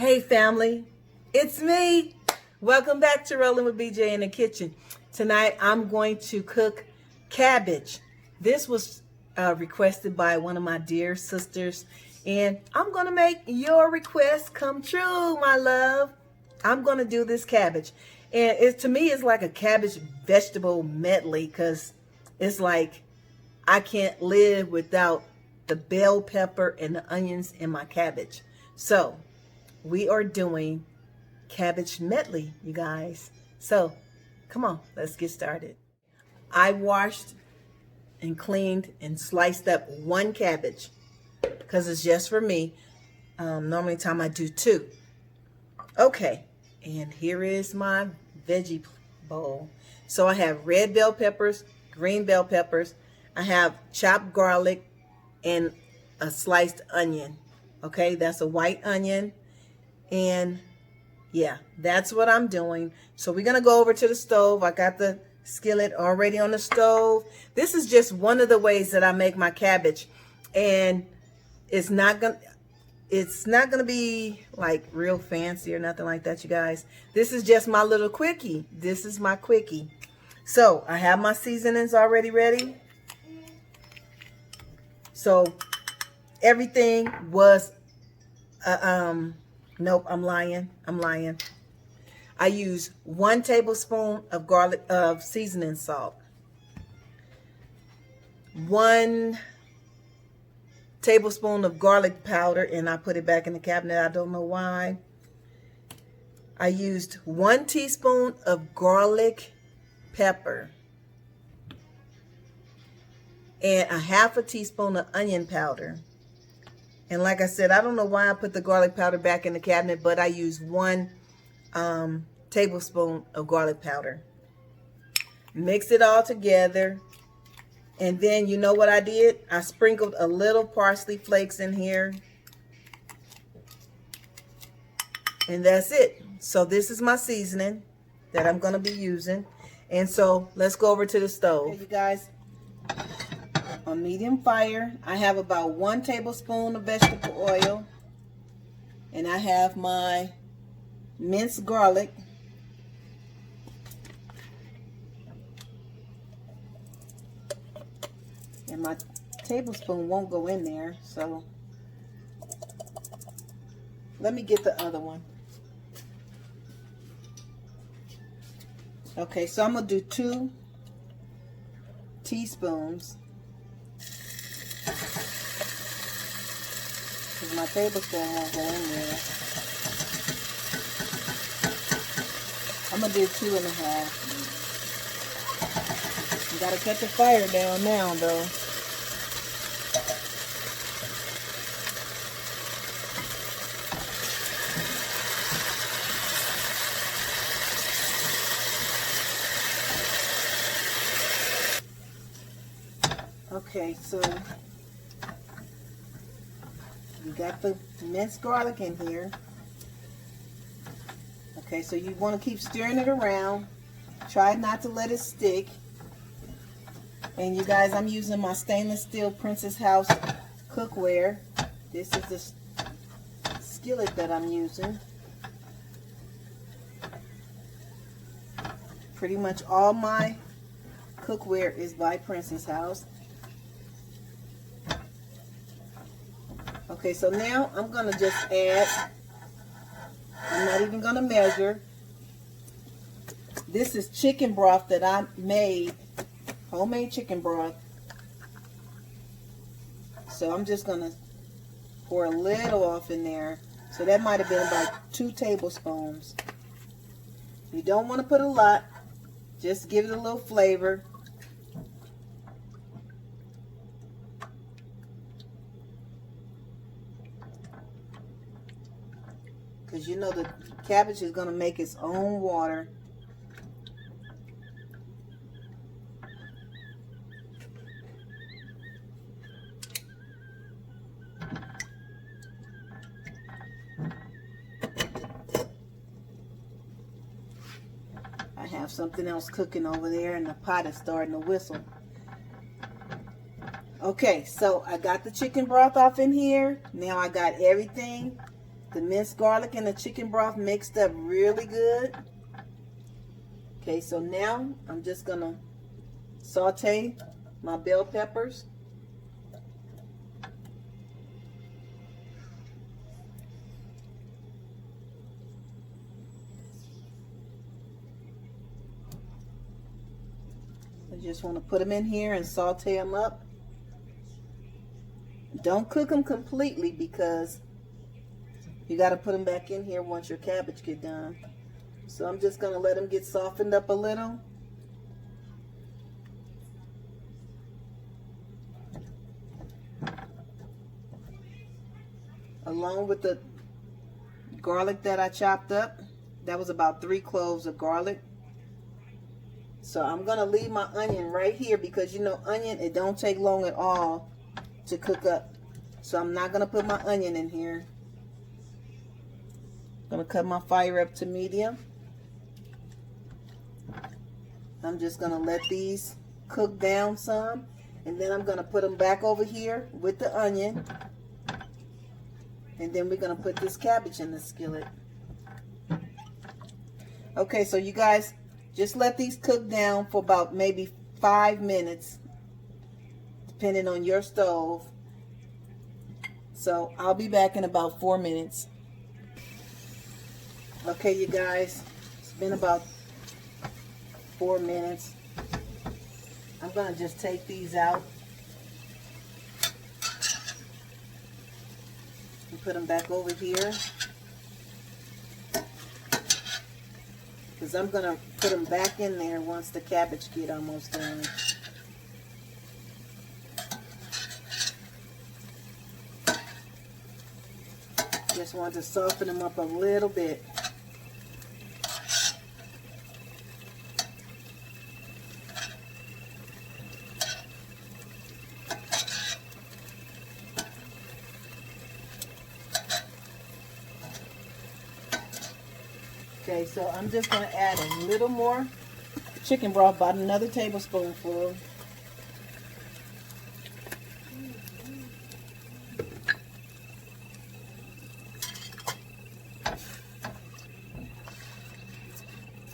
Hey family, it's me. Welcome back to Rolling with BJ in the Kitchen. Tonight I'm going to cook cabbage. This was requested by one of my dear sisters, and I'm going to make your request come true, my love. I'm going to do this cabbage, and to me it's like a cabbage vegetable medley, because it's like I can't live without the bell pepper and the onions in my cabbage. So we are doing cabbage medley, you guys. So come on, let's get started. I washed and cleaned and sliced up one cabbage because it's just for me. Normally time I do two. Okay, and here is my veggie bowl. So I have red bell peppers, green bell peppers. I have chopped garlic and a sliced onion. Okay, that's a white onion. And yeah, that's what I'm doing. So we're going to go over to the stove. I got the skillet already on the stove. This is just one of the ways that I make my cabbage. And it's not going to be like real fancy or nothing like that, you guys. This is just my little quickie. This is my quickie. So I have my seasonings already ready. So everything was nope, I'm lying. I use 1 tablespoon of seasoning salt, 1 tablespoon of garlic powder, and I put it back in the cabinet. I don't know why. I used 1 teaspoon of garlic pepper and a 1/2 teaspoon of onion powder. And like I said, I don't know why I put the garlic powder back in the cabinet, but I used 1 tablespoon of garlic powder. Mix it all together. And then you know what I did? I sprinkled a little parsley flakes in here. And that's it. So this is my seasoning that I'm going to be using. And so let's go over to the stove. Okay, you guys. On medium fire, I have about 1 tablespoon of vegetable oil, and I have my minced garlic, and my tablespoon won't go in there, so let me get the other one. Okay, so I'm gonna do 2 teaspoons. Because my tablespoon won't go in there. I'm going to do 2.5. You got to cut the fire down now, though. Okay, so you got the minced garlic in here. Okay, so you want to keep stirring it around. Try not to let it stick. And you guys, I'm using my stainless steel Princess House cookware. This is the skillet that I'm using. Pretty much all my cookware is by Princess House. Okay, so now I'm going to just add, I'm not even going to measure. This is chicken broth that I made, homemade chicken broth. So I'm just going to pour a little off in there. So that might have been about 2 tablespoons. You don't want to put a lot, just give it a little flavor. Because you know the cabbage is going to make its own water. I have something else cooking over there and the pot is starting to whistle. Okay, so I got the chicken broth off in here. Now I got everything The minced garlic and the chicken broth mixed up really good. Okay, so now I'm just gonna saute my bell peppers. I just want to put them in here and saute them up. Don't cook them completely because you got to put them back in here once your cabbage get done. So I'm just going to let them get softened up a little. Along with the garlic that I chopped up. That was about 3 cloves of garlic. So I'm going to leave my onion right here because you know onion, it don't take long at all to cook up. So I'm not going to put my onion in here. I'm going to cut my fire up to medium. I'm just going to let these cook down some. And then I'm going to put them back over here with the onion. And then we're going to put this cabbage in the skillet. Okay, so you guys just let these cook down for about maybe 5 minutes, depending on your stove. So I'll be back in about 4 minutes. Okay, you guys, it's been about 4 minutes. I'm going to just take these out and put them back over here. Because I'm going to put them back in there once the cabbage get almost done. Just want to soften them up a little bit. Okay, so I'm just going to add a little more chicken broth, about another tablespoonful.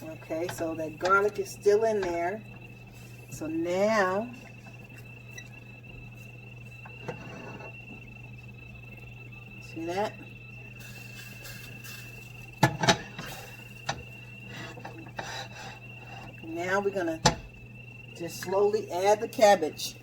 Okay, so that garlic is still in there. So now, see that? Now we're going to just slowly add the cabbage.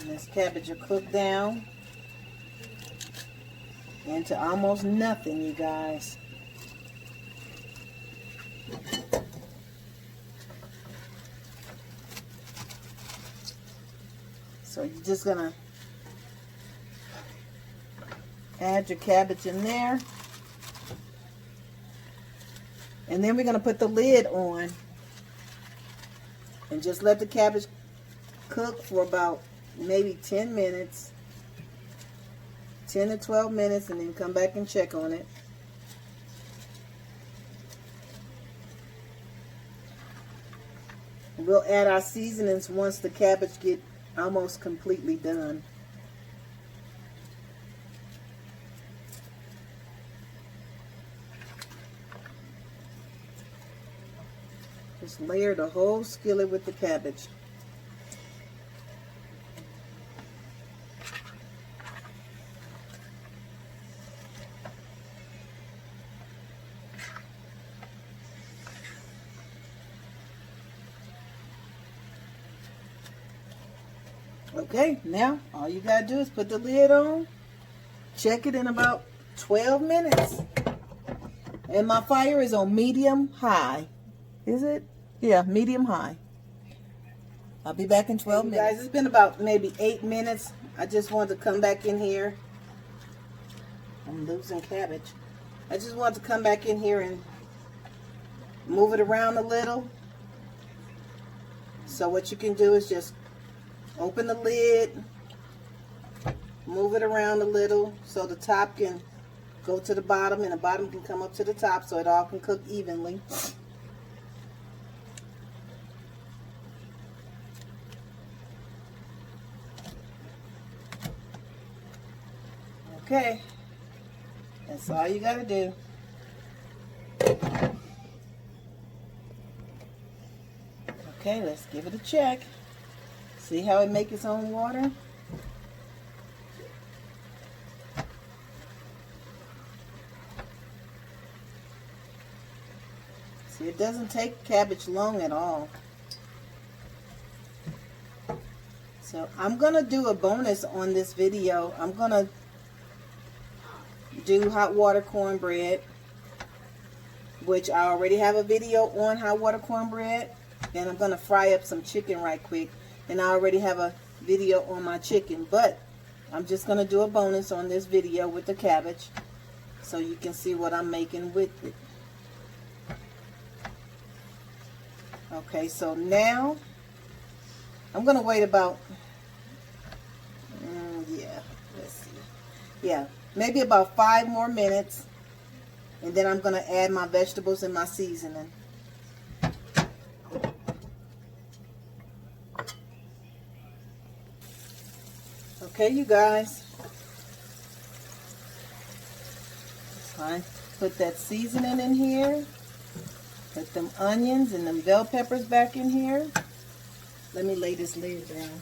And this cabbage will cook down into almost nothing, you guys. So you're just gonna add your cabbage in there, and then we're gonna put the lid on and just let the cabbage cook for about maybe 10 minutes. 10 to 12 minutes, and then come back and check on it. We'll add our seasonings once the cabbage get almost completely done. Just layer the whole skillet with the cabbage. Okay, now all you gotta do is put the lid on, check it in about 12 minutes. And my fire is on medium high. Is it? Yeah, medium high. I'll be back in 12 minutes. Guys, it's been about maybe 8 minutes. I just wanted to come back in here. I'm losing cabbage. I just wanted to come back in here and move it around a little. So what you can do is just open the lid, move it around a little so the top can go to the bottom and the bottom can come up to the top so it all can cook evenly. Okay, that's all you gotta do. Okay, let's give it a check. See how it makes its own water? See, it doesn't take cabbage long at all. So I'm gonna do a bonus on this video. I'm gonna do hot water cornbread, which I already have a video on hot water cornbread, and I'm gonna fry up some chicken right quick, and I already have a video on my chicken, but I'm just gonna do a bonus on this video with the cabbage so you can see what I'm making with it. Okay, so now I'm gonna wait about maybe about 5 more minutes, and then I'm going to add my vegetables and my seasoning. Okay, you guys, it's time to put that seasoning in here, put them onions and them bell peppers back in here. Let me lay this lid down.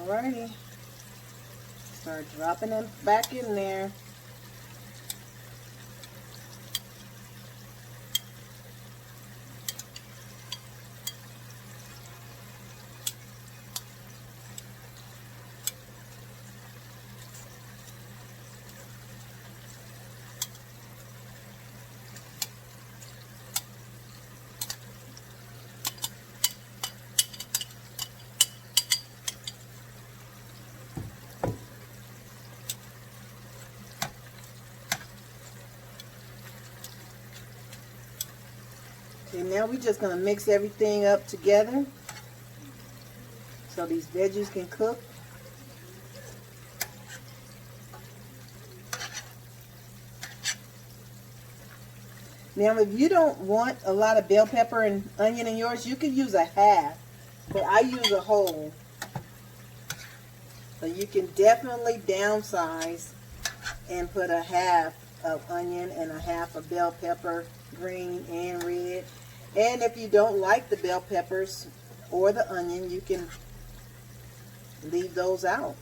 Alrighty, start dropping them back in there. Okay, now we're just going to mix everything up together so these veggies can cook. Now, if you don't want a lot of bell pepper and onion in yours, you can use a half, but I use a whole. So you can definitely downsize and put a half of onion and a half of bell pepper, green and red. And if you don't like the bell peppers or the onion, you can leave those out.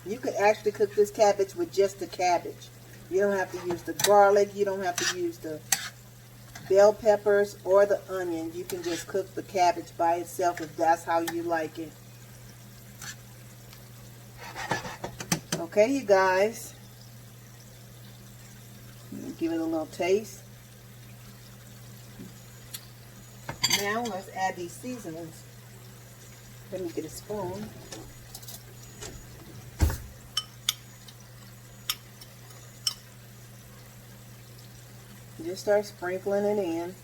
You could actually cook this cabbage with just the cabbage. You don't have to use the garlic. You don't have to use the bell peppers or the onion. You can just cook the cabbage by itself if that's how you like it. Okay, you guys. Give it a little taste. Now let's add these seasonings. Let me get a spoon. Just start sprinkling it in.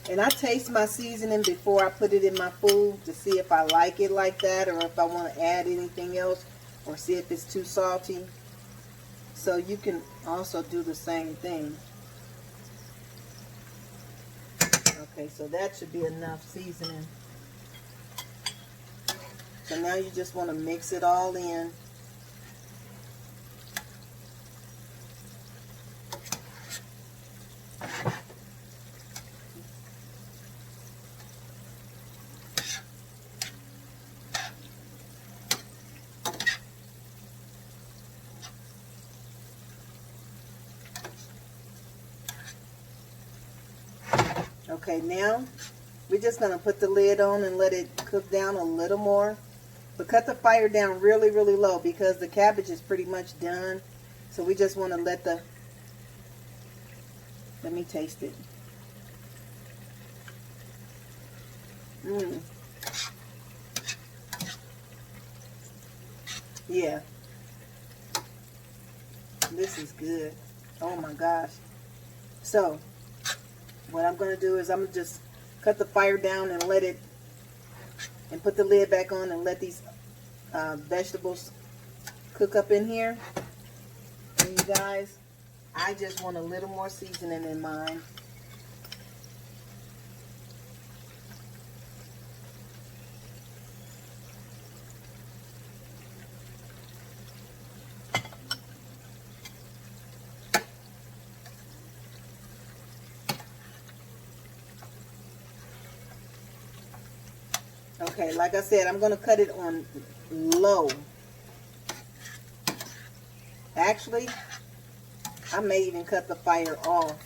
And I taste my seasoning before I put it in my food to see if I like it like that or if I want to add anything else or see if it's too salty. So you can also do the same thing. Okay, so that should be enough seasoning. So now you just want to mix it all in. Okay, now we're just going to put the lid on and let it cook down a little more. But cut the fire down really, really low because the cabbage is pretty much done. So we just want to let me taste it. Yeah, this is good. Oh my gosh. So what I'm going to do is I'm going to just cut the fire down and let it, and put the lid back on and let these vegetables cook up in here. And you guys, I just want a little more seasoning in mine. Okay, like I said, I'm going to cut it on low. Actually, I may even cut the fire off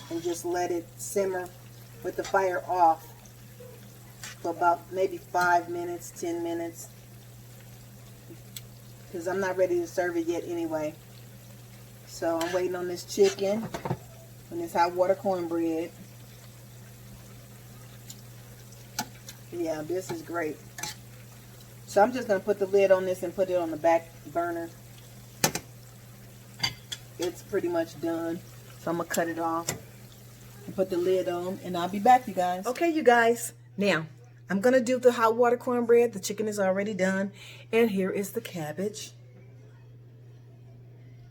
and just let it simmer with the fire off for about maybe 5 minutes, 10 minutes. Because I'm not ready to serve it yet anyway. So I'm waiting on this chicken and this hot water cornbread. Yeah, this is great. So I'm just going to put the lid on this and put it on the back burner. It's pretty much done. So I'm going to cut it off and put the lid on, and I'll be back, you guys. Okay, you guys. Now, I'm going to do the hot water cornbread. The chicken is already done. And here is the cabbage.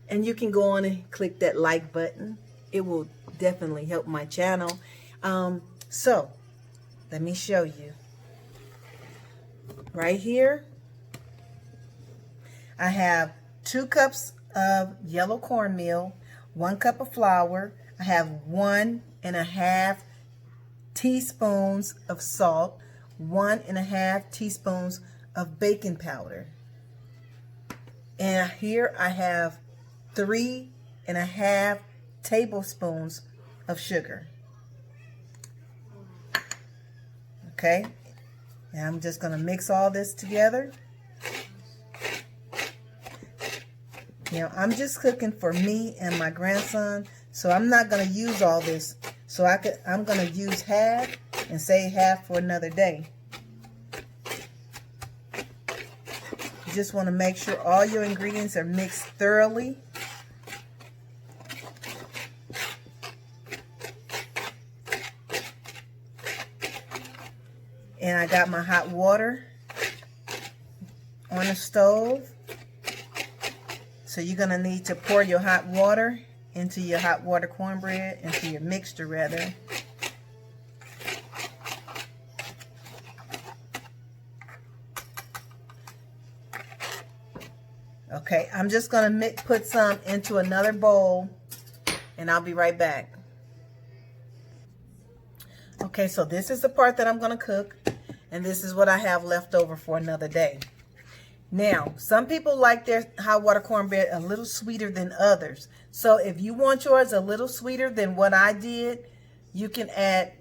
And you can go on and click that like button. It will definitely help my channel. So, let me show you. Right here, I have 2 cups of yellow cornmeal, 1 cup of flour. I have 1.5 teaspoons of salt, 1.5 teaspoons of baking powder. And here I have 3.5 tablespoons of sugar. Okay. And I'm just going to mix all this together. You know, I'm just cooking for me and my grandson, so I'm not going to use all this. So I'm going to use half and save half for another day. You just want to make sure all your ingredients are mixed thoroughly. And I got my hot water on the stove. So you're going to need to pour your hot water into your hot water cornbread, into your mixture rather. Okay, I'm just going to put some into another bowl, and I'll be right back. Okay, so this is the part that I'm going to cook, and this is what I have left over for another day. Now, some people like their hot water cornbread a little sweeter than others. So if you want yours a little sweeter than what I did, you can add,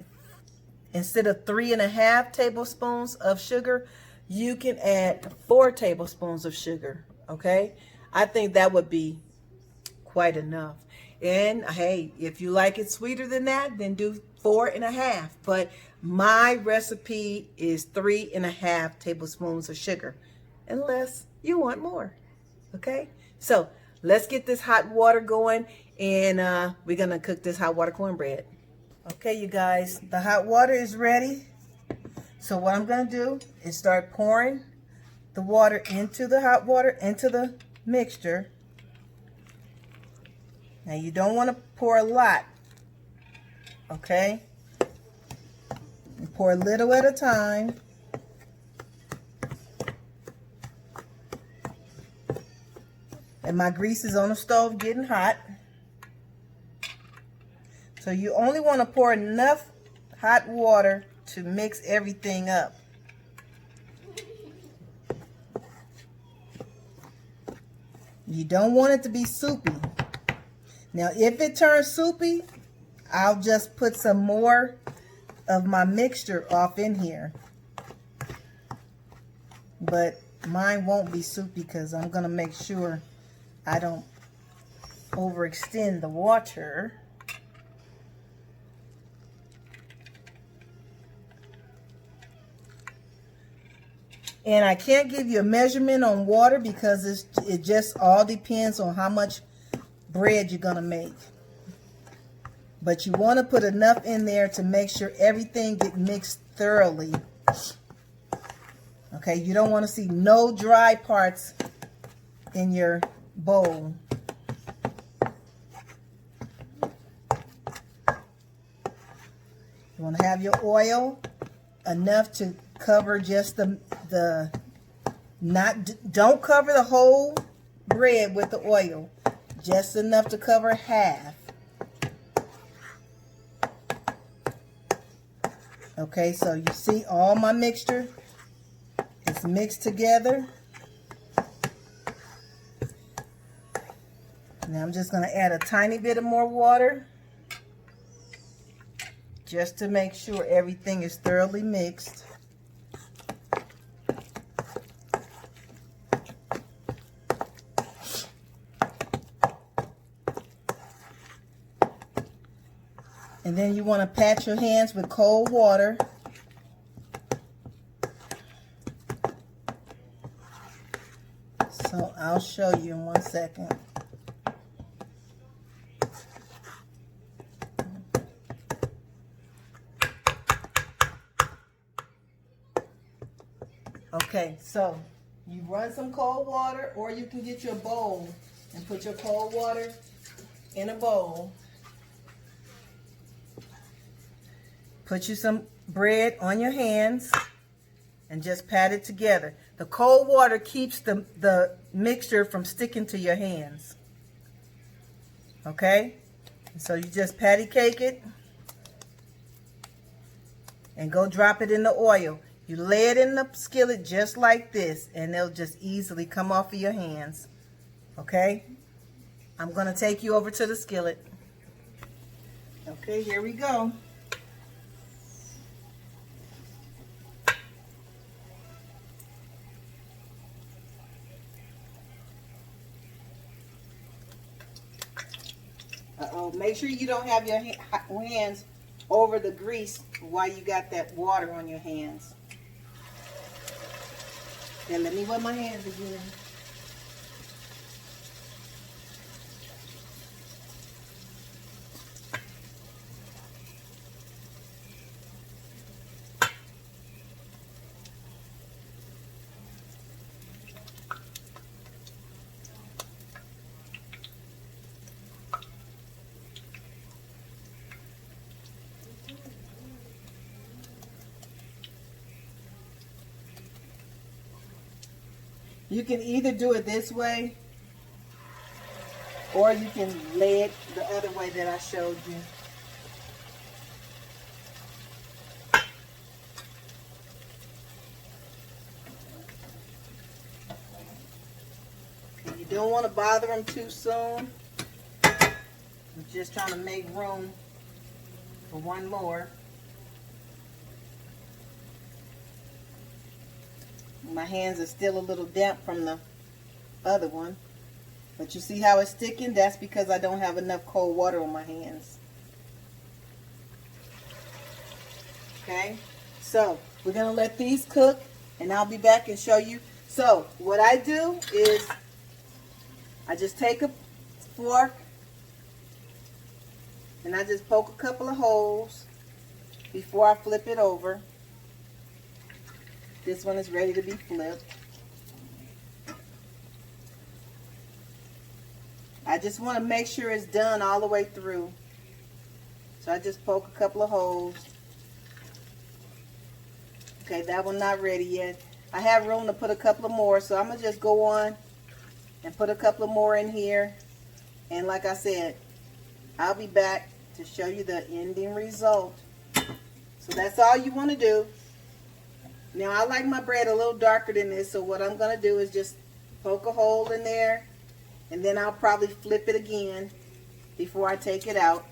instead of 3.5 tablespoons of sugar, you can add 4 tablespoons of sugar. Okay, I think that would be quite enough. And hey, if you like it sweeter than that, then do 4.5. But my recipe is 3.5 tablespoons of sugar, unless you want more. Okay, so let's get this hot water going, and we're gonna cook this hot water cornbread. Okay, you guys, the hot water is ready. So what I'm gonna do is start pouring the water into the hot water, into the mixture. Now you don't want to pour a lot, okay? You pour a little at a time. And my grease is on the stove getting hot. So you only want to pour enough hot water to mix everything up. You don't want it to be soupy. Now, if it turns soupy, I'll just put some more of my mixture off in here. But mine won't be soupy because I'm going to make sure I don't overextend the water. And I can't give you a measurement on water because it just all depends on how much bread you're going to make. But you want to put enough in there to make sure everything gets mixed thoroughly. Okay, you don't want to see no dry parts in your bowl. You want to have your oil enough to cover just don't cover the whole bread with the oil, just enough to cover half. Okay, so you see all my mixture is mixed together. Now I'm just going to add a tiny bit of more water just to make sure everything is thoroughly mixed. And then you want to pat your hands with cold water. So I'll show you in 1 second. Okay, so you run some cold water, or you can get your bowl and put your cold water in a bowl. Put you some bread on your hands and just pat it together. The cold water keeps the mixture from sticking to your hands. Okay? So you just patty cake it and go drop it in the oil. You lay it in the skillet just like this, and they'll just easily come off of your hands. Okay? I'm going to take you over to the skillet. Okay, here we go. Make sure you don't have your hands over the grease while you got that water on your hands. Then let me wet my hands again. You can either do it this way, or you can lay it the other way that I showed you. Okay, you don't want to bother them too soon. I'm just trying to make room for one more. My hands are still a little damp from the other one. But you see how it's sticking? That's because I don't have enough cold water on my hands. Okay? So, we're going to let these cook, and I'll be back and show you. So, what I do is I just take a fork, and I just poke a couple of holes before I flip it over. This one is ready to be flipped. I just want to make sure it's done all the way through. So I just poke a couple of holes. Okay, that one not ready yet. I have room to put a couple of more, so I'm going to just go on and put a couple of more in here. And like I said, I'll be back to show you the ending result. So that's all you want to do. Now, I like my bread a little darker than this, so what I'm going to do is just poke a hole in there, and then I'll probably flip it again before I take it out.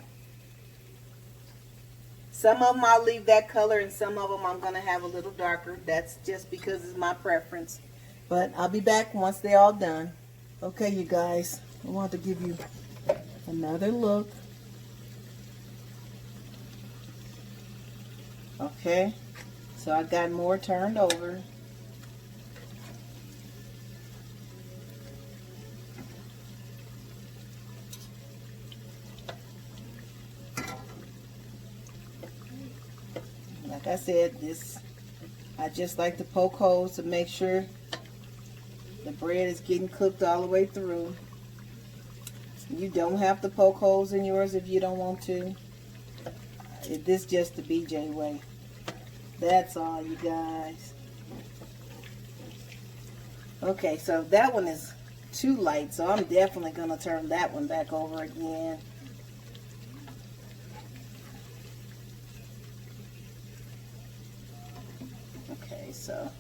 Some of them I'll leave that color, and some of them I'm going to have a little darker. That's just because it's my preference. But I'll be back once they're all done. Okay, you guys, I want to give you another look. Okay. So I got more turned over. Like I said, I just like to poke holes to make sure the bread is getting cooked all the way through. You don't have to poke holes in yours if you don't want to. This is just the BJ way. That's all, you guys. Okay, so that one is too light, so I'm definitely going to turn that one back over again. Okay, so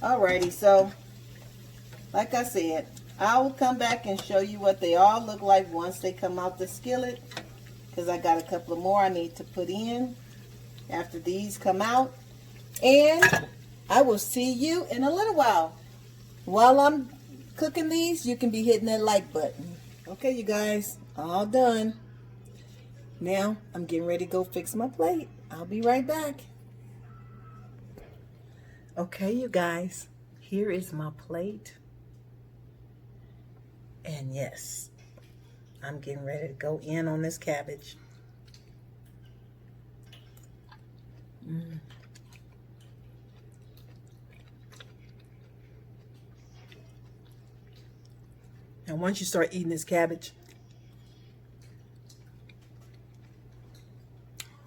alrighty, so like I said, I will come back and show you what they all look like once they come out the skillet, because I got a couple of more I need to put in after these come out. And I will see you in a little while. While I'm cooking these, you can be hitting that like button. Okay, you guys, all done. Now I'm getting ready to go fix my plate. I'll be right back. Okay, you guys, here is my plate. And yes, I'm getting ready to go in on this cabbage. And once you start eating this cabbage,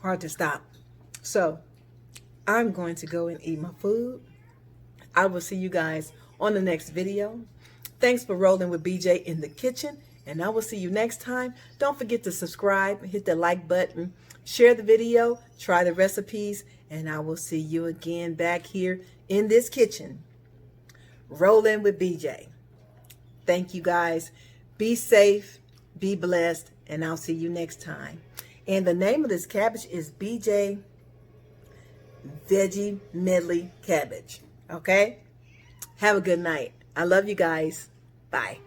hard to stop. So I'm going to go and eat my food. I will see you guys on the next video. Thanks for rolling with BJ in the kitchen, and I will see you next time. Don't forget to subscribe, hit the like button, share the video, try the recipes, and I will see you again back here in this kitchen. Rolling with BJ. Thank you guys. Be safe, be blessed, and I'll see you next time. And the name of this cabbage is BJ Veggie Medley Cabbage. Okay? Have a good night. I love you guys. Bye.